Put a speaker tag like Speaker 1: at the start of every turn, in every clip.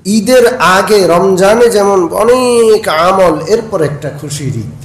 Speaker 1: ঈদের আগে রমজানে যেমন অনেক আমল, এরপর একটা খুশির ঈদ,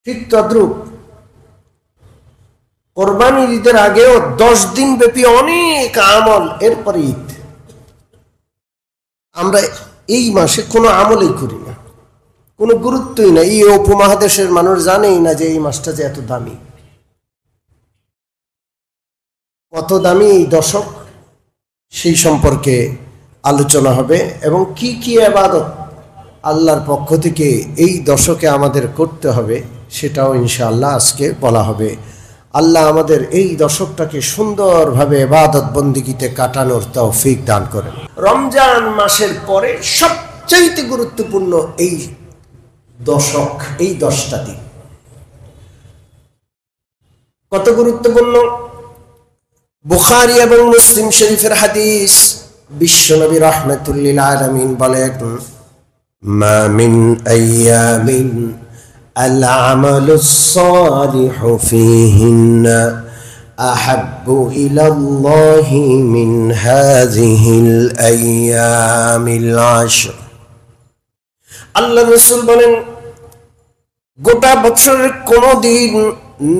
Speaker 1: ঠিক তদ্রূপ কোরবানির ঈদের আগেও 10 দিন ব্যাপী অনেক আমল, এরপরে ঈদ। আমরা এই মাসে কোনো আমলই করি না, কোনো গুরুত্বই না। এই উপমহাদেশের মানুষ জানেই না যে এই মাসটা যে এত দামি। কত দামি এই দশক, সেই সম্পর্কে আলোচনা হবে এবং কি কি ইবাদত আল্লাহর পক্ষ থেকে এই দশকে আমাদের করতে হবে সেটাও ইনশাআল্লাহ আজকে বলা হবে। আল্লাহ আমাদের এই দশকটাকে সুন্দরভাবে ইবাদত বন্দেগীতে কাটানোর তৌফিক দান করেন। রমজান মাসের পরে সবচেয়ে গুরুত্বপূর্ণ এই দশক, এই 10টা দিন কত গুরুত্বপূর্ণ। বুখারী এবং মুসলিম শরীফের হাদিস, বিশ্বনবী রাহমাতুল লিল আলামিন বলেন, মা মিন আইয়ামিন আল আমালুস সালিহু ফীহিন্না আহাব্বু ইলাল্লাহি মিন হাযিহিল আইয়ামিল আশর। আল্লাহ রাসূল বলেন, গোটা বছরের কোনো দিন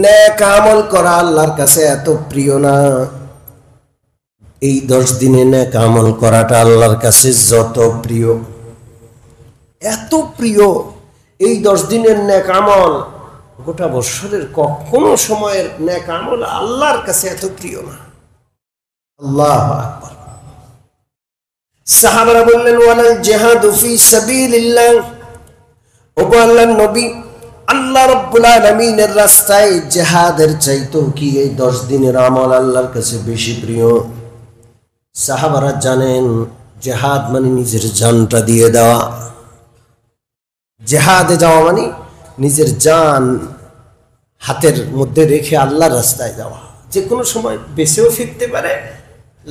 Speaker 1: নেক আমল করা আল্লাহর কাছে এত প্রিয় না, এই 10 দিনে নেক আমল করাটা আল্লাহর কাছে যত প্রিয়, এত প্রিয় এই 10 দিনের নেক আমল, গোটা বছরের কোনো সময়ের নেক আমল আল্লাহর কাছে এত প্রিয় না। আল্লাহু আকবার। সাহাবারা বললেন, ওয়ালাল জিহাদু ফি সাবিলিল্লাহ। ওগো আল্লাহর নবী, আল্লাহ রাব্বুল আলামিনের রাস্তায় জিহাদের চাইতো কি এই 10 দিনের আমল আল্লাহর কাছে বেশি প্রিয়? সাহাবারা জানেন জিহাদ মানে নিজের জানটা দিয়ে দেওয়া। জিহাদে যাওয়া মানে নিজের জান হাতের মধ্যে রেখে আল্লাহর রাস্তায় যাওয়া। যে কোনো সময় বেঁচেও ফিরতে পারে,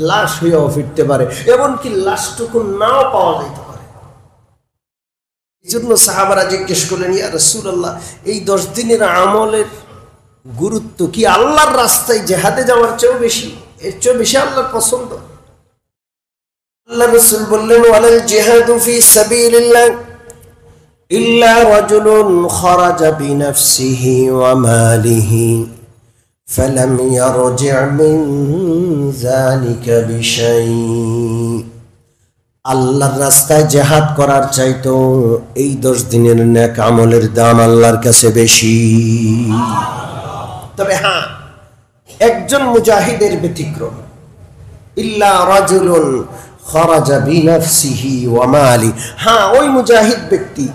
Speaker 1: লাশ হয়েও ফিরতে পারে, এমনকি লাশটুকু নাও পাওয়া যেতে পারে। এই জন্য সাহাবারা জিজ্ঞেস করলেন, ইয়া রাসূলুল্লাহ, এই 10 দিনের আমলের গুরুত্ব কি আল্লাহর রাস্তায় জিহাদে যাওয়ার চেয়েও বেশি? এর চেয়ে বেশি আল্লাহর পছন্দ? আল্লাহ রাসূল বললেন, ওয়ালাল জিহাদু ফি সাবিলিল্লাহ ইল্লা রাজুলুন খারাজা বিনাফসিহি ওয়া মালিহি ফালাম ইয়ারজি' মিন যালিকা বিশাই। আল্লাহর রাস্তায় জিহাদ করার চাইতো এই 10 দিনের নেক আমলের দাম আল্লাহর কাছে বেশি। তবে হ্যাঁ, একজন মুজাহিদের ব্যতিক্রম, ইল্লা রাজুলুন খারাজা বিনাফসিহি ওয়া মালি। হ্যাঁ, ওই মুজাহিদ ব্যক্তি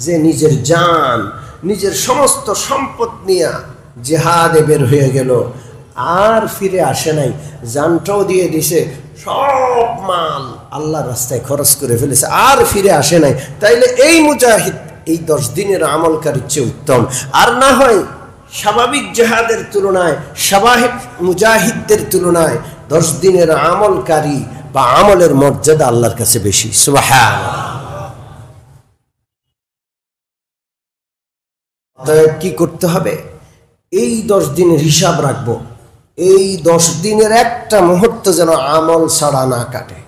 Speaker 1: যে নিজের জান, নিজের সমস্ত সম্পদ নিয়ে জিহাদে বের হয়ে গেল, আর ফিরে আসে নাই, জানটাও দিয়ে দিছে, সব মাল আল্লাহর রাস্তায় খরচ করে ফেলেছে, আর ফিরে আসে নাই, তাইলে এই মুজাহিদ এই 10 দিনের আমলকারীর চেয়ে উত্তম। আর না হয় স্বাভাবিক জিহাদের তুলনায়, স্বাভাবিক মুজাহিদদের তুলনায় 10 দিনের আমলকারী বা আমলের মর্যাদা আল্লাহর কাছে বেশি। সুবহানাল্লাহ। কি করতে হবে? এই 10 দিনের হিসাব রাখবো, এই 10 দিনের একটা মুহূর্ত যেন আমল ছাড়া না কাটে।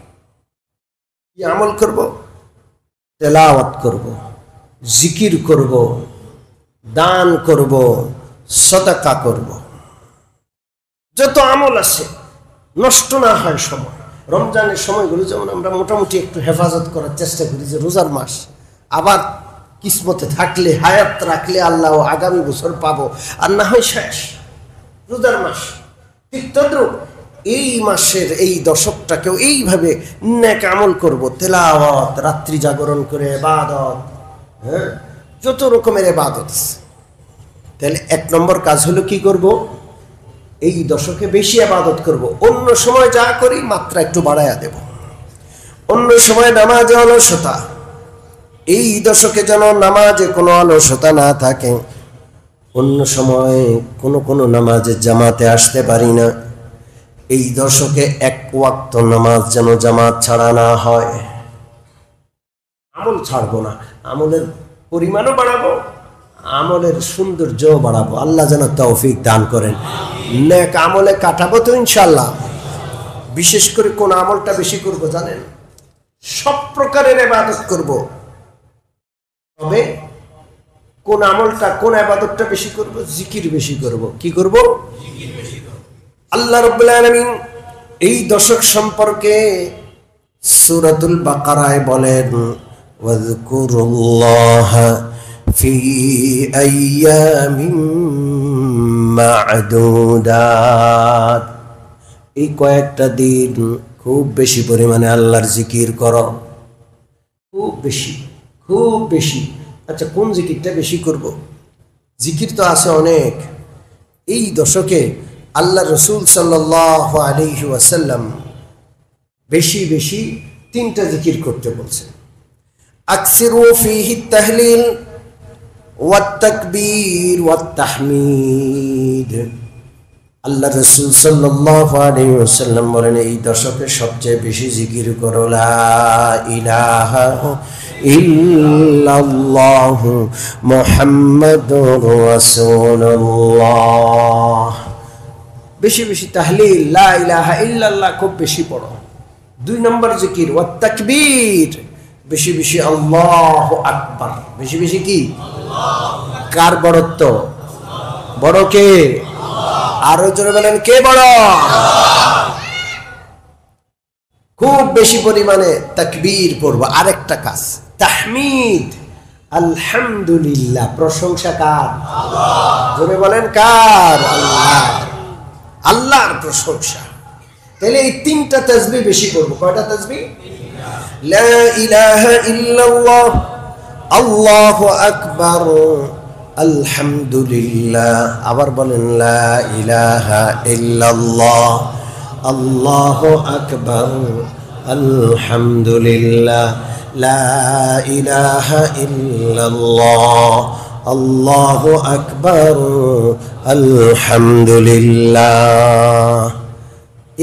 Speaker 1: কি আমল করব? তেলাওয়াত করব, জিকির করব, দান করব, সাদাকা করব, যত আমল আছে নষ্ট না হয় সময়। রমজানের সময়গুলো যেমন আমরা মোটামুটি একটু হেফাজত করার চেষ্টা করি, যে রোজার মাস, আবার কিসমতে থাকলে, হায়াত রাখলে আল্লাহ আগামী বছর পাবো, আর না হয় শেষ রোজার মাস। ঠিক তদ্রুপ এই মাসের এই দশকটাকেও এইভাবে নেক আমল করব, তেলাওয়াত, রাত্রি জাগরণ করে ইবাদত, হ্যাঁ, যত রকমের ইবাদত আছে। তাহলে 1 নম্বর কাজ হলো কি করব? এই দশকে বেশি ইবাদত করব। অন্য সময় যা করি মাত্রা একটু বাড়ায়া দেব। অন্য সময় নামাজে অলসতা, এই দশকে যেন নামাজে কোনো অলসতা না থাকে। অন্য সময় কোনো নামাজে জামাতে আসতে পারি না, এই দশকে 1 ওয়াক্ত নামাজ যেন জামাত ছাড়া না হয়। আমল ছাড়বো না, আমলের পরিমাণও বাড়াবো, আমলের সৌন্দর্যও বাড়াবো। আল্লাহ যেন তৌফিক দান করেন। নেক আমলে কাটাবো তো ইনশাআল্লাহ। বিশেষ করে কোন আমলটা বেশি করবো জানেন? সব প্রকারের ইবাদত করব, তবে কোন আমলটা কোন ইবাদতটা বেশি করব? জিকির বেশি করব। কি করব? আল্লাহ রাব্বুল আলামিন এই দশক সম্পর্কে সূরাতুল বাকারায় বলেন, ওয়াযকুরুল্লাহা ফি আইয়ামিন মা'দুদাত। এই কয়েকটা দিন খুব বেশি পরিমাণে আল্লাহর জিকির করো, খুব বেশি, খুব বেশি। আচ্ছা, কোন জিকিরটা বেশি করব? জিকির তো আছে অনেক। এই দশকে আল্লাহ রসুল সাল্লাল্লাহু আলাইহি ওয়াসাল্লাম বেশি বেশি তিনটা জিকির করতে বলছেন। আকসিরু ফীহি তাহলিল ওয়াত তাকবীর ওয়াত তাহমিদ। আল্লাহ রসুল সাল্লাল্লাহু আলাইহি ওয়াসাল্লাম বলেন, এই দশকে সবচেয়ে বেশি জিকির করো লা ইলাহা ইল্লাল্লাহু মুহাম্মাদুর রাসূলুল্লাহ। বেশি বেশি তাহলিল, লা ইলাহা ইল্লাল্লাহ খুব বেশি পড়ো। 2 নম্বর জিকির ওয়াত তাকবীর, বেশি বেশি আল্লাহু আকবার। বেশি বেশি কি? কার বড়ত্ব? বড় কে? আরো জোরে বলেন, কে বড়? খুব বেশি পরিমাণে তাকবীর পড়বো। আরেকটা কাজ তাহমিদ, আলহামদুলিল্লাহ। প্রশংসা কার? জোরে বলেন, কার? আল্লাহ। আল্লাহর প্রশংসা। তাহলে এই তিনটা তাসবিহ বেশি পড়বো। কয়টা তাসবিহ? লা ইলাহা ইল্লাল্লাহ, আল্লাহু আকবার, আলহামদুলিল্লাহ। আবার বলেন, লা ইলাহা ইল্লাল্লাহ, আল্লাহু আকবার, আলহামদুলিল্লাহ। লা ইলাহা ইল্লাল্লাহ, আল্লাহু আকবার, আলহামদুলিল্লাহ।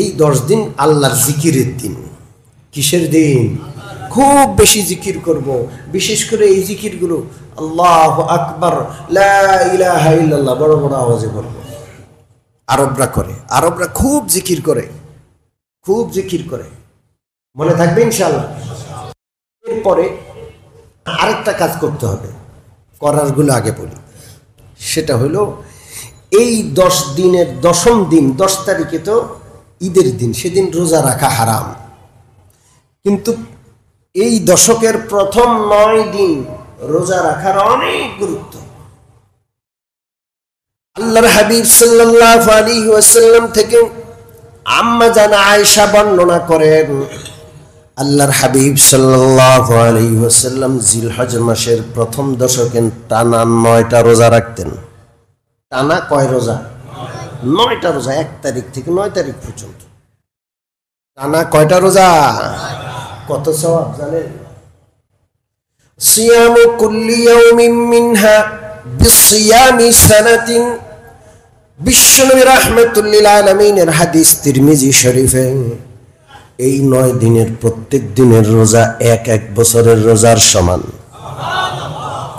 Speaker 1: এই 10 দিন আল্লাহর জিকিরের দিন। কিসের দিন? খুব বেশি জিকির করব। বিশেষ করে এই জিকিরগুলো আল্লাহু আকবার, লা ইলাহা ইল্লাল্লাহ বড় বড় আওয়াজে বলব। আরবরা করে, আরবরা খুব জিকির করে, খুব জিকির করে। মনে থাকবে ইনশাআল্লাহ। এরপরে আরেকটা কাজ করতে হবে, করারগুলো আগে বলি। সেটা হলো এই 10 দিনের 10ম দিন, 10 তারিখে তো ঈদের দিন, সেদিন রোজা রাখা হারাম। কিন্তু এই দশকের প্রথম 9 দিন রোজা রাখার অনেক গুরুত্ব। আল্লাহর হাবিব সাল্লাল্লাহু আলাইহি ওয়াসাল্লাম থেকে আম্মা জান আয়েশা বর্ণনা করেন, আল্লাহর হাবিব সাল্লাল্লাহু আলাইহি ওয়াসাল্লাম জিলহজ মাসের প্রথম দশকে টানা 9টা রোজা রাখতেন। টানা কয় রোজা? 9টা রোজা, 1 তারিখ থেকে 9 তারিখ পর্যন্ত টানা কয়টা রোজা? কত সওয়াব জানেন? সিয়ামু কুল্লি ইয়াউমিন মিনহা বিসিয়ামি সানাতিন। বিশ্বনবী রাহমাতুল লিল আলামিনের হাদিস তিরমিজি শরীফে। এই 9 দিনের প্রত্যেক দিনের রোজা 1 বছরের রোজার সমান।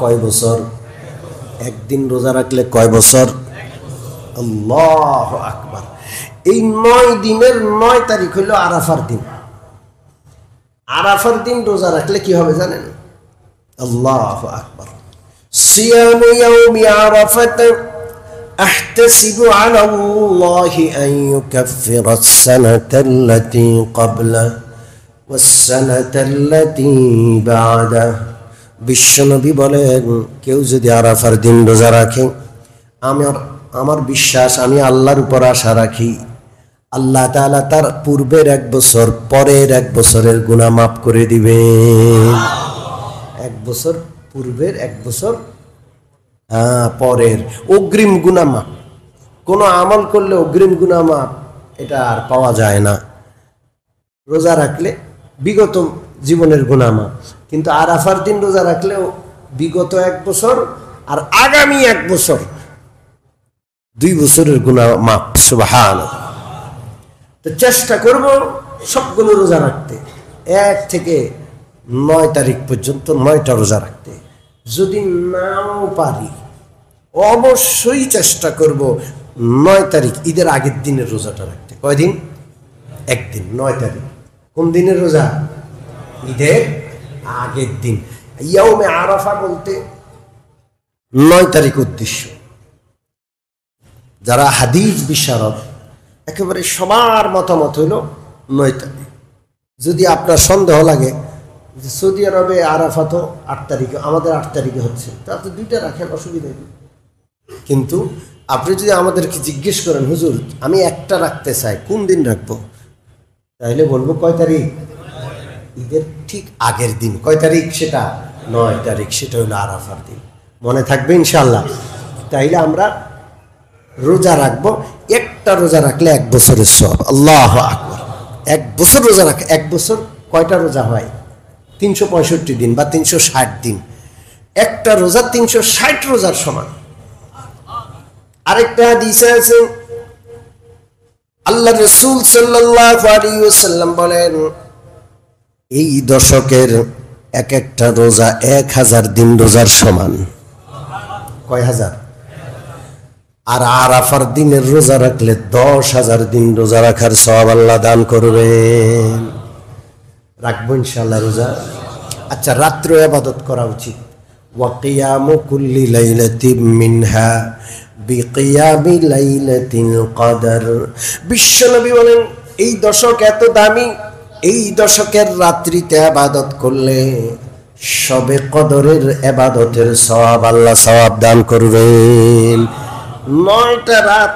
Speaker 1: কয় বছর? একদিন রোজা রাখলে কয় বছর? আল্লাহু আকবার। এই 9 দিনের 9 তারিখ হলো আরাফার দিন। আরাফার দিন রোজা রাখলে কি হবে জানেন? আল্লাহু আকবার। সিয়ামু ইয়াউমি আরাফাত আহতাসিবু আলা আল্লাহি আন ইউকাফফিরা আস-সানাতা আল্লাতী ক্বাবলা ওয়াস-সানাতা আল্লাতী বা'দা। বিশ্বনবী বলেন, কেউ যদি আরাফার দিন রোজা রাখে, আমার বিশ্বাস, আমি আল্লাহর উপর আশা রাখি, আল্লাহ তাআলা তার পূর্বের 1 বছর, পরের 1 বছরের গুনাহ মাফ করে দিবেন। 1 বছর পূর্বের, 1 বছর পরের অগ্রিম গুনাহ মাফ। কোনো আমল করলে অগ্রিম গুনাহ মাফ এটা আর পাওয়া যায় না। রোজা রাখলে বিগত জীবনের গুনাহ মাফ, কিন্তু আরাফার দিন রোজা রাখলেও বিগত 1 বছর আর আগামী 1 বছর, 2 বছরের গুনাহ মাফ। সুবহানাল্লাহ। তো চেষ্টা করব সবগুলো রোজা রাখতে, 1 থেকে 9 তারিখ পর্যন্ত 9টা রোজা রাখতে। যদি নাও পারি অবশ্যই চেষ্টা করব 9 তারিখ ঈদের আগের দিনের রোজাটা রাখতে। কয়দিন? 1 দিন, 9 তারিখ। কোন দিনের রোজা? ঈদের আগের দিন। ইয়াউমে আরাফা বলতে 9 তারিখ উদ্দেশ্য। যারা হাদিস বিশারদ একেবারে সবার মতামত হইল 9 তারিখ। যদি আপনার সন্দেহ লাগে যে সৌদি আরবে আরাফা তো 8 তারিখে, আমাদের 8 তারিখে হচ্ছে, তা তো 2টা রাখেন, অসুবিধা নেই। কিন্তু আপনি যদি আমাদেরকে জিজ্ঞেস করেন হুজুর আমি একটা রাখতে চাই, কোন দিন রাখবো, তাহলে বলবো কয় তারিখ? ঈদের ঠিক আগের দিন। কয় তারিখ সেটা? 9 তারিখ। সেটা হলো আরাফার দিন। মনে থাকবে ইনশাআল্লাহ। তাইলে আমরা রোজা রাখবো। একটা রোজা রাখলে 1 বছরের সওয়াব। আল্লাহু আকবার। 1 বছর রোজা রাখ। 1 বছর কয়টা রোজা হয়? 365 দিন বা 360 দিন। একটা রোজা 360 রোজার সমান। আরেকটা হাদিসে আছে আল্লাহ রাসূল সাল্লাল্লাহু আলাইহি ওয়াসাল্লাম বলেন এই দশকের এক একটা রোজা 1000 দিন রোজার সমান। কয় হাজার? আর আরাফার দিনের রোজা রাখলে 10,000 দিন রোজা রাখার সওয়াব আল্লাহ দান করবেন। রাখবো ইনশাআল্লাহ রোজা। আচ্ছা, রাত্রে ইবাদত করা উচিত। ওয়া কিয়ামু কুল্লি লাইলাতিন মিনহা বিকিয়ামি লাইলাতিল কদর। বিশ্বনবী বলেন এই দশক এত দামি, এই দশকের রাত্রিতে ইবাদত করলে শবে কদরের ইবাদতের সওয়াব আল্লাহ সওয়াব দান করবেন। 9টা রাত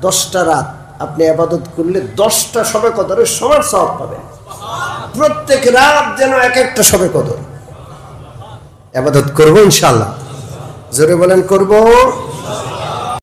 Speaker 1: 10টা রাত আপনি ইবাদত করলে 10টা শবে কদরের সমান সওয়াব পাবেন। প্রত্যেক রাত যেন এক একটা শবে কদর। ইবাদত করব ইনশাআল্লাহ। জোরে বলেন করব।